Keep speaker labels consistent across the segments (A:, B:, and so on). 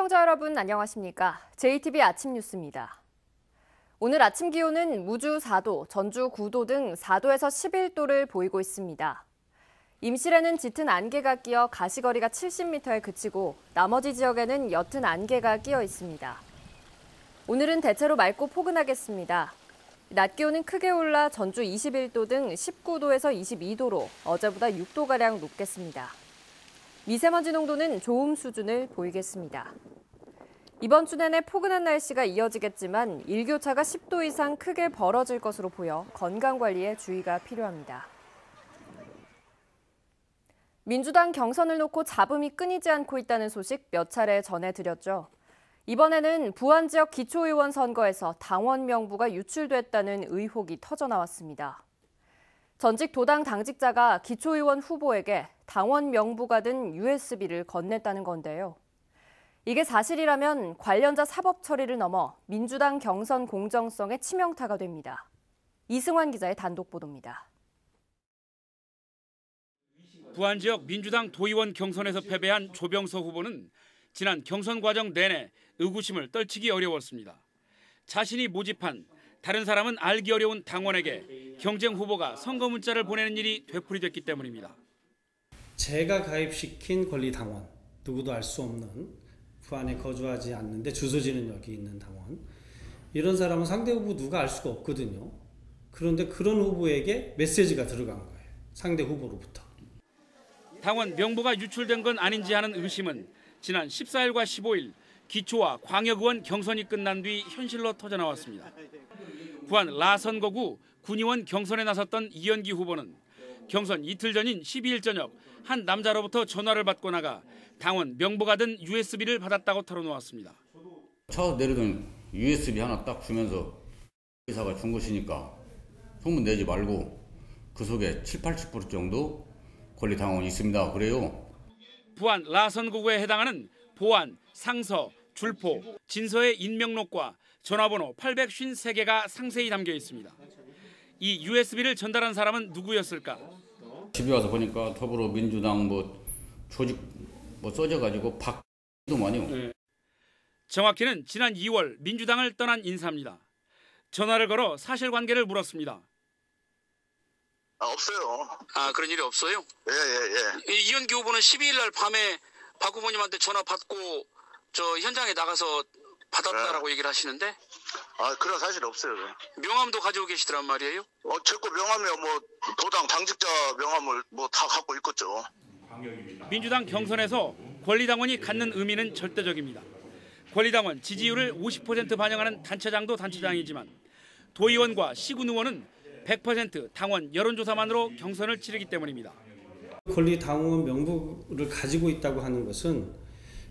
A: 시청자 여러분 안녕하십니까? JTBC 아침 뉴스입니다. 오늘 아침 기온은 무주 4도, 전주 9도 등 4도에서 11도를 보이고 있습니다. 임실에는 짙은 안개가 끼어 가시거리가 70m에 그치고 나머지 지역에는 옅은 안개가 끼어 있습니다. 오늘은 대체로 맑고 포근하겠습니다. 낮 기온은 크게 올라 전주 21도 등 19도에서 22도로 어제보다 6도가량 높겠습니다. 미세먼지 농도는 좋음 수준을 보이겠습니다. 이번 주 내내 포근한 날씨가 이어지겠지만 일교차가 10도 이상 크게 벌어질 것으로 보여 건강관리에 주의가 필요합니다. 민주당 경선을 놓고 잡음이 끊이지 않고 있다는 소식 몇 차례 전해드렸죠. 이번에는 부안 지역 기초의원 선거에서 당원 명부가 유출됐다는 의혹이 터져나왔습니다. 전직 도당 당직자가 기초의원 후보에게 당원 명부가 든 USB를 건넸다는 건데요. 이게 사실이라면 관련자 사법 처리를 넘어 민주당 경선 공정성에 치명타가 됩니다. 이승환 기자의 단독 보도입니다.
B: 부안 지역 민주당 도의원 경선에서 패배한 조병서 후보는 지난 경선 과정 내내 의구심을 떨치기 어려웠습니다. 자신이 모집한 다른 사람은 알기 어려운 당원에게 경쟁 후보가 선거 문자를 보내는 일이 되풀이됐기 때문입니다.
C: 제가 가입시킨 권리 당원, 누구도 알 수 없는 부안에 거주하지 않는데 주소지는 여기 있는 당원, 이런 사람은 상대 후보 누가 알 수가 없거든요. 그런데 그런 후보에게 메시지가 들어간 거예요. 상대 후보로부터.
B: 당원 명부가 유출된 건 아닌지 하는 의심은 지난 14일과 15일 기초와 광역의원 경선이 끝난 뒤 현실로 터져나왔습니다. 부안 라선거구 군의원 경선에 나섰던 이현기 후보는 경선 이틀 전인 12일 저녁 한 남자로부터 전화를 받고 나가 당원 명부가 든 USB를 받았다고 털어놓았습니다.
D: 차 내리던 USB 하나 딱 주면서 의사가 준 것이니까 소문 내지 말고 그 속에 70~80% 정도 권리 당원이 있습니다. 그래요.
B: 부안 라선거구에 해당하는 보안, 상서, 줄포, 진서의 인명록과 전화번호 853개가 상세히 담겨 있습니다. 이 USB를 전달한 사람은 누구였을까?
D: 집에 와서 보니까 더불어민주당 조직 써져가지고 박도만요.
B: 네. 정확히는 지난 2월 민주당을 떠난 인사입니다. 전화를 걸어 사실관계를 물었습니다.
E: 없어요.
B: 그런 일이 없어요?
E: 예.
B: 이현기 후보는 12일 날 밤에 박 후보님한테 전화 받고 저 현장에 나가서 받았다라고 얘기를 하시는데?
E: 그런 사실 없어요.
B: 명함도 가지고 계시더란 말이에요?
E: 제거 명함이요. 도당 당직자 명함을 다 갖고 있겠죠.
B: 민주당 경선에서 권리당원이 갖는 의미는 절대적입니다. 권리당원 지지율을 50% 반영하는 단체장도 단체장이지만 도의원과 시군 의원은 100% 당원 여론조사만으로 경선을 치르기 때문입니다.
C: 권리 당원 명부를 가지고 있다고 하는 것은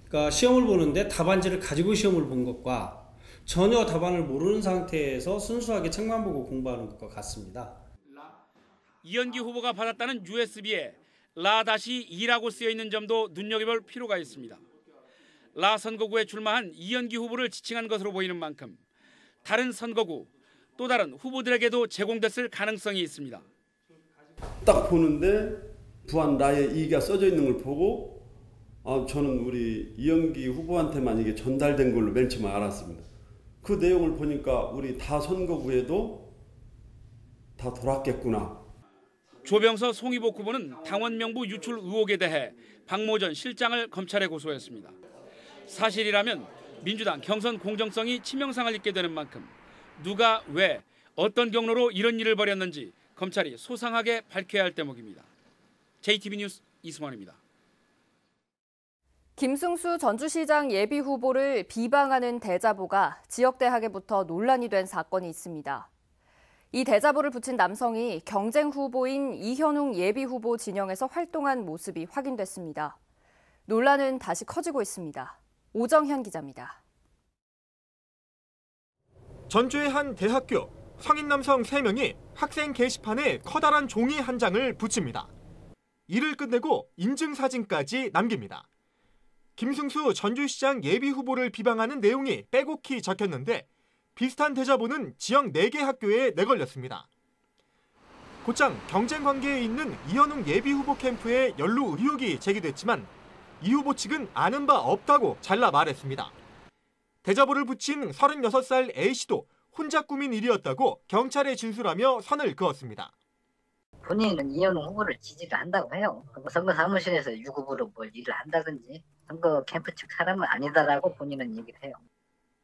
C: 그러니까 시험을 보는데 답안지를 가지고 시험을 본 것과 전혀 답안을 모르는 상태에서 순수하게 책만 보고 공부하는 것과 같습니다.
B: 이현기 후보가 받았다는 USB에 라-2라고 쓰여 있는 점도 눈여겨볼 필요가 있습니다. 라 선거구에 출마한 이현기 후보를 지칭한 것으로 보이는 만큼 다른 선거구, 또 다른 후보들에게도 제공됐을 가능성이 있습니다.
F: 딱 보는데 부안 라에 이가 써져 있는 걸 보고 저는 우리 이현기 후보한테만 이게 전달된 걸로 맨 처음에 알았습니다. 그 내용을 보니까 우리 다 선거구에도 다 돌았겠구나.
B: 조병서 송희복 후보는 당원 명부 유출 의혹에 대해 박모전 실장을 검찰에 고소했습니다. 사실이라면 민주당 경선 공정성이 치명상을 입게 되는 만큼 누가 왜 어떤 경로로 이런 일을 벌였는지 검찰이 소상하게 밝혀야 할 대목입니다. JTBC 뉴스 이승환입니다.
A: 김승수 전주시장 예비후보를 비방하는 대자보가 지역대학에부터 논란이 된 사건이 있습니다. 이 대자보를 붙인 남성이 경쟁 후보인 이현웅 예비후보 진영에서 활동한 모습이 확인됐습니다. 논란은 다시 커지고 있습니다. 오정현 기자입니다.
G: 전주의 한 대학교 성인 남성 3명이 학생 게시판에 커다란 종이 한 장을 붙입니다. 일을 끝내고 인증사진까지 남깁니다. 김승수 전주시장 예비후보를 비방하는 내용이 빼곡히 적혔는데 비슷한 대자보는 지역 4개 학교에 내걸렸습니다. 곧장 경쟁 관계에 있는 이현웅 예비후보 캠프에 연루 의혹이 제기됐지만 이 후보 측은 아는 바 없다고 잘라 말했습니다. 대자보를 붙인 36살 A씨도 혼자 꾸민 일이었다고 경찰에 진술하며 선을 그었습니다.
H: 본인은 이현웅 후보를 지지를 한다고 해요. 선거 사무실에서 유급으로 뭘 일을 한다든지 선거 캠프 측 사람은 아니다라고 본인은 얘기를 해요.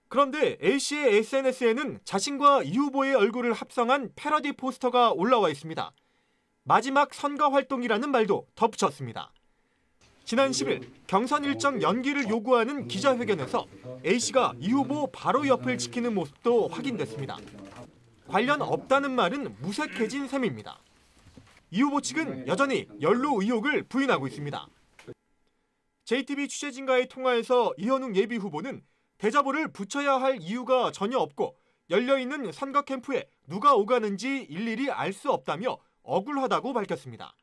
G: 그런데 A씨의 SNS에는 자신과 이 후보의 얼굴을 합성한 패러디 포스터가 올라와 있습니다. 마지막 선거 활동이라는 말도 덧붙였습니다. 지난 10일 경선 일정 연기를 요구하는 기자회견에서 A씨가 이 후보 바로 옆을 지키는 모습도 확인됐습니다. 관련 없다는 말은 무색해진 셈입니다. 이 후보 측은 여전히 연루 의혹을 부인하고 있습니다. JTB 취재진과의 통화에서 이현웅 예비후보는 대자보를 붙여야 할 이유가 전혀 없고 열려있는 선거 캠프에 누가 오가는지 일일이 알 수 없다며 억울하다고 밝혔습니다.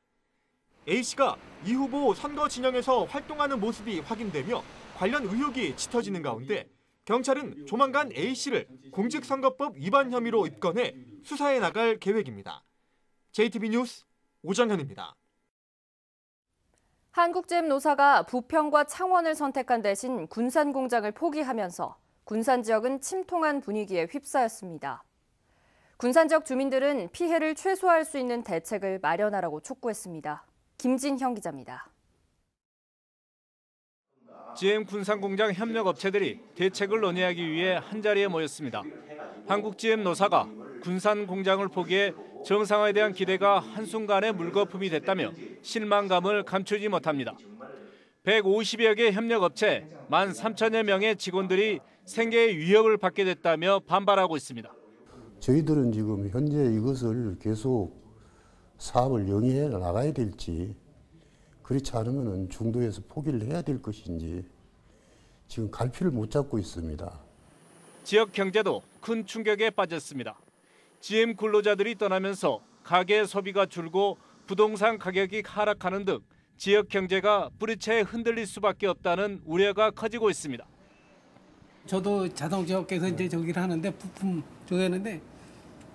G: A씨가 이 후보 선거 진영에서 활동하는 모습이 확인되며 관련 의혹이 짙어지는 가운데 경찰은 조만간 A씨를 공직선거법 위반 혐의로 입건해 수사해 나갈 계획입니다. JTB 뉴스 오정현입니다.
A: 한국제임노사가 부평과 창원을 선택한 대신 군산공장을 포기하면서 군산 지역은 침통한 분위기에 휩싸였습니다. 군산 지역 주민들은 피해를 최소화할 수 있는 대책을 마련하라고 촉구했습니다. 김진형 기자입니다.
I: GM 군산공장 협력업체들이 대책을 논의하기 위해 한자리에 모였습니다. 한국GM 노사가 군산공장을 포기해 정상화에 대한 기대가 한순간에 물거품이 됐다며 실망감을 감추지 못합니다. 150여 개 협력업체 13,000여 명의 직원들이 생계의 위협을 받게 됐다며 반발하고 있습니다.
J: 저희들은 지금 현재 이것을 계속 사업을 영위해 나가야 될지 그렇지 않으면 중도에서 포기를 해야 될 것인지 지금 갈피를 못 잡고 있습니다.
I: 지역 경제도 큰 충격에 빠졌습니다. GM 근로자들이 떠나면서 가계 소비가 줄고 부동산 가격이 하락하는 등 지역 경제가 뿌리채 흔들릴 수밖에 없다는 우려가 커지고 있습니다.
K: 저도 자동차 업계에서 이제 저기를 하는데 부품 저기 하는데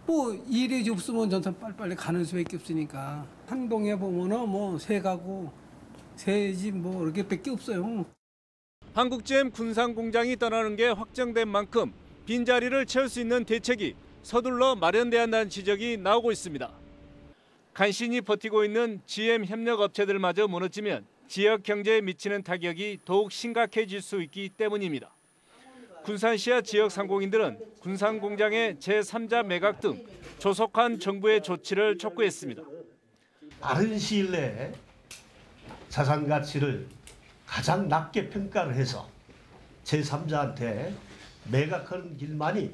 K: 뭐 일이 없으면 전선 빨리빨리 가는 수밖에 없으니까 항동에 보면은 뭐 새 가구 새 집 뭐 이렇게밖에 없어요.
I: 한국GM 군산공장이 떠나는 게 확정된 만큼 빈자리를 채울 수 있는 대책이 서둘러 마련돼야 한다는 지적이 나오고 있습니다. 간신히 버티고 있는 GM 협력업체들마저 무너지면 지역 경제에 미치는 타격이 더욱 심각해질 수 있기 때문입니다. 군산시와 지역 상공인들은 군산공장의 제3자 매각 등 조속한 정부의 조치를 촉구했습니다.
L: 빠른 시일 내에 자산 가치를 가장 낮게 평가를 해서 제3자한테 매각하는 길만이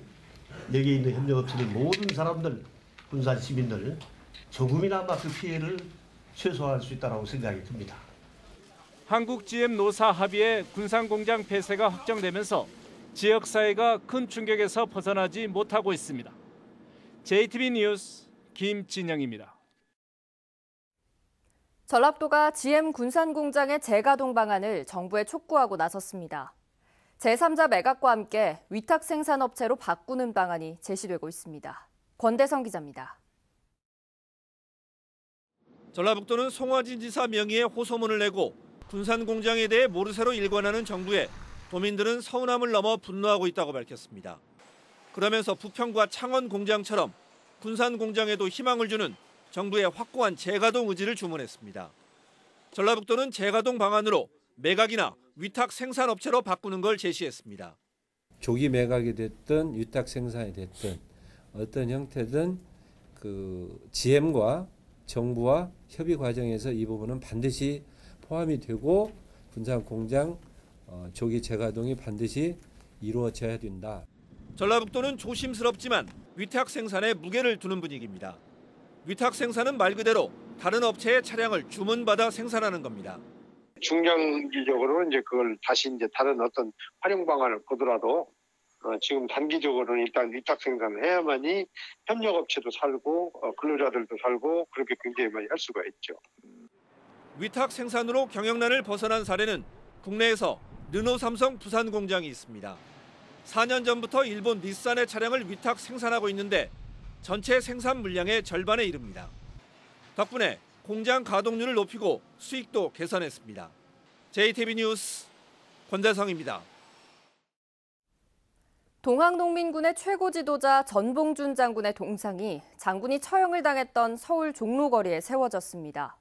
L: 여기 있는 협력업체들 모든 사람들, 군산 시민들 조금이나마 그 피해를 최소화할 수 있다고 생각이 듭니다.
I: 한국GM 노사 합의에 군산공장 폐쇄가 확정되면서 지역사회가 큰 충격에서 벗어나지 못하고 있습니다. JTB 뉴스 김진영입니다.
A: 전라북도가 GM 군산공장의 재가동 방안을 정부에 촉구하고 나섰습니다. 제3자 매각과 함께 위탁 생산업체로 바꾸는 방안이 제시되고 있습니다. 권대성 기자입니다.
M: 전라북도는 송화진 지사 명의의 호소문을 내고 군산공장에 대해 모르쇠로 일관하는 정부에 도민들은 서운함을 넘어 분노하고 있다고 밝혔습니다. 그러면서 부평과 창원 공장처럼 군산 공장에도 희망을 주는 정부의 확고한 재가동 의지를 주문했습니다. 전라북도는 재가동 방안으로 매각이나 위탁 생산업체로 바꾸는 걸 제시했습니다.
N: 조기 매각이 됐든 위탁 생산이 됐든 어떤 형태든 그 GM과 정부와 협의 과정에서 이 부분은 반드시 포함이 되고 군산 공장 조기 재가동이 반드시 이루어져야 된다.
M: 전라북도는 조심스럽지만 위탁 생산에 무게를 두는 분위기입니다. 위탁 생산은 말 그대로 다른 업체의 차량을 주문받아 생산하는 겁니다.
O: 중장기적으로는 이제 그걸 다시 이제 다른 어떤 활용 방안을 보더라도 지금 단기적으로는 일단 위탁 생산을 해야만이 협력업체도 살고 근로자들도 살고 그렇게 굉장히 많이 할 수가 있죠.
M: 위탁 생산으로 경영난을 벗어난 사례는 국내에서 르노 삼성 부산 공장이 있습니다. 4년 전부터 일본 닛산의 차량을 위탁 생산하고 있는데 전체 생산 물량의 절반에 이릅니다. 덕분에 공장 가동률을 높이고 수익도 개선했습니다. JTB 뉴스 권대성입니다.
A: 동학농민군의 최고 지도자 전봉준 장군의 동상이 장군이 처형을 당했던 서울 종로거리에 세워졌습니다.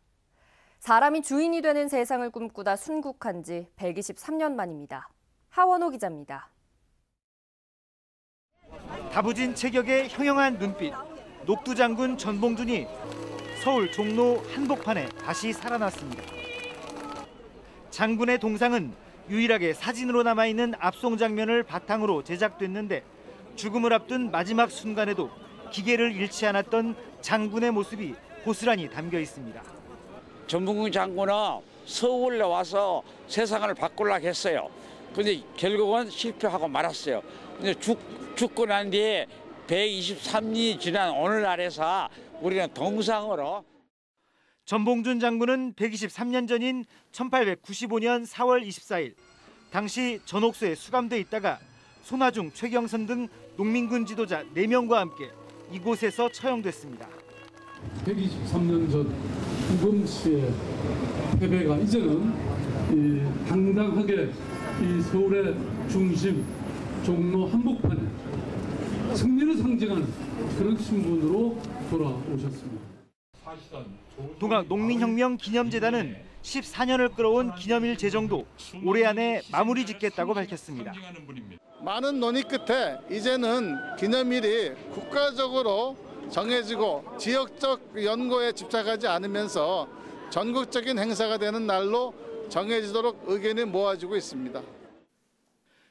A: 사람이 주인이 되는 세상을 꿈꾸다 순국한 지 123년 만입니다. 하원호 기자입니다.
P: 다부진 체격의 형형한 눈빛, 녹두 장군 전봉준이 서울 종로 한복판에 다시 살아났습니다. 장군의 동상은 유일하게 사진으로 남아있는 압송 장면을 바탕으로 제작됐는데 죽음을 앞둔 마지막 순간에도 기계를 잃지 않았던 장군의 모습이 고스란히 담겨 있습니다.
Q: 전봉준 장군은 서울에 와서 세상을 바꾸려고 했어요. 근데 결국은 실패하고 말았어요. 근데 죽고 난 뒤에 123년이 지난 오늘날에서 우리는 동상으로.
P: 전봉준 장군은 123년 전인 1895년 4월 24일 당시 전옥소에 수감돼 있다가 손아중, 최경선 등 농민군 지도자 4명과 함께 이곳에서 처형됐습니다.
R: 123년 전 우금씨의 패배가 이제는 당당하게 이 서울의 중심 종로 한복판에 승리를 상징하는 그런 신분으로 돌아오셨습니다.
P: 동학농민혁명기념재단은 14년을 끌어온 기념일 제정도 올해 안에 마무리 짓겠다고 밝혔습니다.
S: 많은 논의 끝에 이제는 기념일이 국가적으로 정해지고 지역적 연고에 집착하지 않으면서 전국적인 행사가 되는 날로 정해지도록 의견이 모아지고 있습니다.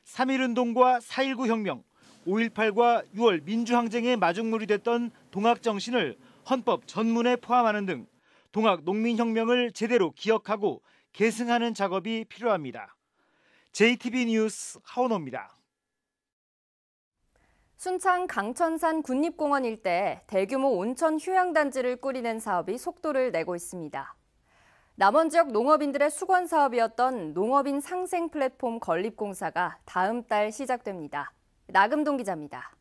P: 3.1운동과 4.19 혁명, 5.18과 6월 민주항쟁의 마중물이 됐던 동학정신을 헌법 전문에 포함하는 등 동학농민혁명을 제대로 기억하고 계승하는 작업이 필요합니다. JTB 뉴스 하원호입니다.
A: 순창 강천산 국립공원 일대에 대규모 온천 휴양단지를 꾸리는 사업이 속도를 내고 있습니다. 남원 지역 농업인들의 수건 사업이었던 농업인 상생 플랫폼 건립공사가 다음 달 시작됩니다. 나금동 기자입니다.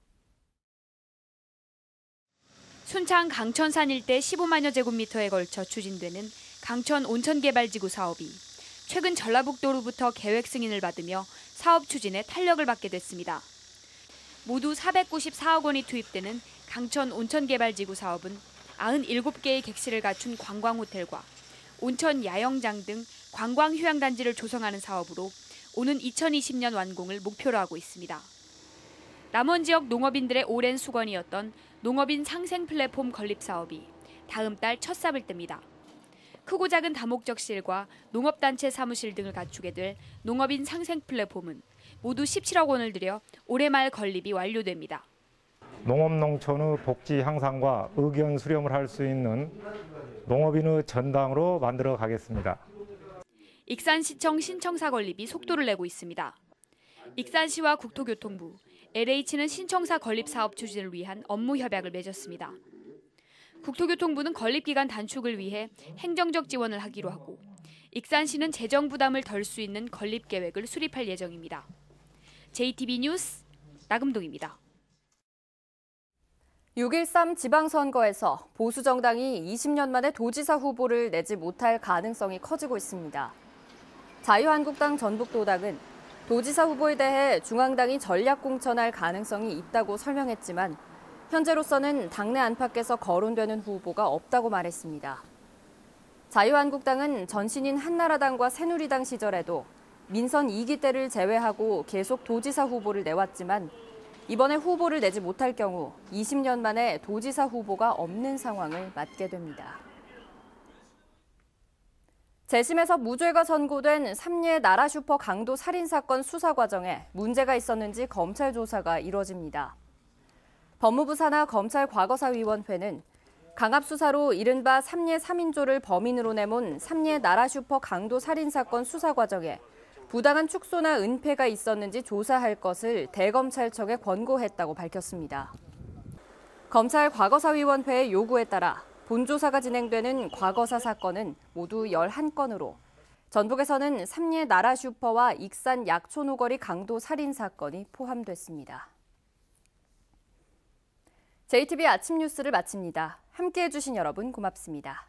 T: 순창 강천산 일대 15만여 제곱미터에 걸쳐 추진되는 강천 온천개발지구 사업이 최근 전라북도로부터 계획 승인을 받으며 사업 추진에 탄력을 받게 됐습니다. 모두 494억 원이 투입되는 강천 온천개발지구 사업은 97개의 객실을 갖춘 관광호텔과 온천 야영장 등 관광휴양단지를 조성하는 사업으로 오는 2020년 완공을 목표로 하고 있습니다. 남원 지역 농업인들의 오랜 수건이었던 농업인 상생 플랫폼 건립 사업이 다음 달 첫 삽을 뗍니다. 크고 작은 다목적실과 농업단체 사무실 등을 갖추게 될 농업인 상생 플랫폼은 모두 17억 원을 들여 올해 말 건립이 완료됩니다.
U: 농업농촌의 복지 향상과 의견 수렴을 할 수 있는 농업인의 전당으로 만들어 가겠습니다.
T: 익산시청 신청사 건립이 속도를 내고 있습니다. 익산시와 국토교통부, LH는 신청사 건립 사업 추진을 위한 업무 협약을 맺었습니다. 국토교통부는 건립기간 단축을 위해 행정적 지원을 하기로 하고 익산시는 재정 부담을 덜 수 있는 건립 계획을 수립할 예정입니다. JTB 뉴스 나금동입니다.
A: 6.13 지방선거에서 보수정당이 20년 만에 도지사 후보를 내지 못할 가능성이 커지고 있습니다. 자유한국당 전북도당은 도지사 후보에 대해 중앙당이 전략 공천할 가능성이 있다고 설명했지만 현재로서는 당내 안팎에서 거론되는 후보가 없다고 말했습니다. 자유한국당은 전신인 한나라당과 새누리당 시절에도 민선 2기 때를 제외하고 계속 도지사 후보를 내왔지만 이번에 후보를 내지 못할 경우 20년 만에 도지사 후보가 없는 상황을 맞게 됩니다. 재심에서 무죄가 선고된 삼례 나라슈퍼 강도 살인사건 수사 과정에 문제가 있었는지 검찰 조사가 이뤄집니다. 법무부 산하 검찰 과거사위원회는 강압수사로 이른바 삼례 3인조를 범인으로 내몬 삼례 나라슈퍼 강도 살인사건 수사 과정에 부당한 축소나 은폐가 있었는지 조사할 것을 대검찰청에 권고했다고 밝혔습니다. 검찰 과거사위원회의 요구에 따라 본조사가 진행되는 과거사 사건은 모두 11건으로 전북에서는 삼례 나라슈퍼와 익산 약촌호거리 강도 살인 사건이 포함됐습니다. JTB 아침 뉴스를 마칩니다. 함께해 주신 여러분 고맙습니다.